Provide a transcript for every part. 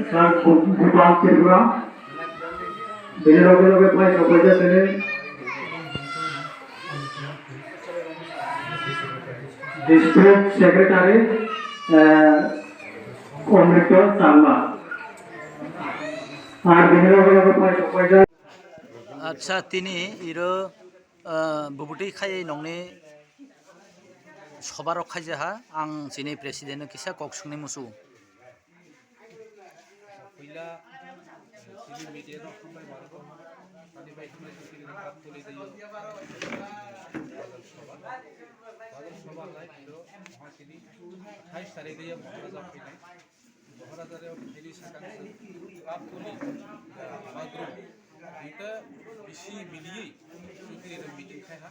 Bhupal Tripura district secretary अमृत शर्मा আচ্ছা তিনি error বুবুটি খাই নংনি সবার খাইজাহা আং চিনি প্রেসিডেন্ট কিসা ককসুংনি মুসু पहिला सिभी मिडिया दो खंबाय बारको पानी बाय खंबाय सिभी काप तुली दियो बादल सभा लाइक हिरो महासिनी 28 तारिख दियो महाराजा फैनाय महाराजा रे दिल्ली साकां काप तुली माग्रु इटा बिसि मिलियै सुति रे मीटिंग खायहा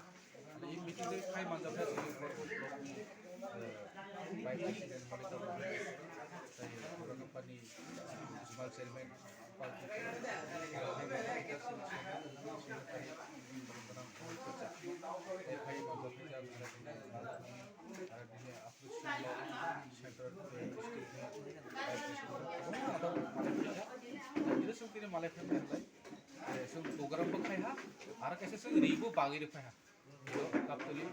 এই মিটিং রে খাই মানজাफा सिभी बाय प्रेसिडेंट मनिता कंपनी स्मॉल चेयरमैन प्रोग्राम खाया और कैसे रिबो बागी खाया कापतली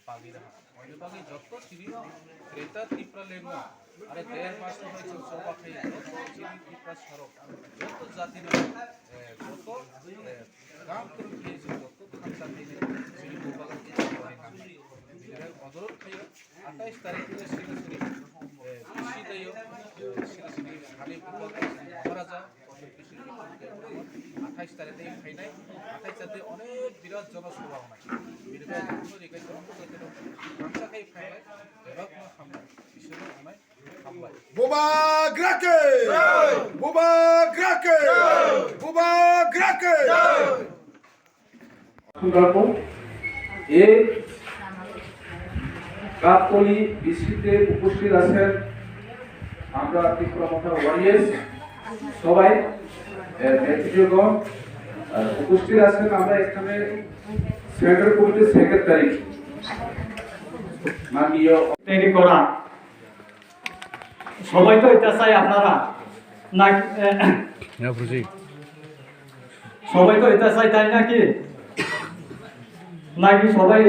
बागी रहा बागी जब चिनी क्रेता त्रिपुरा लैंड अरे 1.5 मास सभा खाई चिनी त्रिपुरा सड़क जब जाति जब गाँव जब खान जाति चिनी अनुरोध खाई 28 तारीख सिरी कृषि दैयो सिरी हानि महाराजा 28 तारीख खाई 28 तारीख अनेक बिराट जनसभा Buba Grake! Buba Grake! Buba Grake! কাপতলি বিসিতে উপস্থিত আছেন আমরা ত্রিপুরা মাথা ওয়ারিয়ার্স সবাই নেতৃত্বগণ উপস্থিত আছেন আমরা এখানে সেন্ট্রাল কমিটির সেক্রেটারি মাননীয় তৈরি করা সবাই তো এটা চাই আপনারা না সবাই তো এটা চাই তাই নাকি নাকি সবাই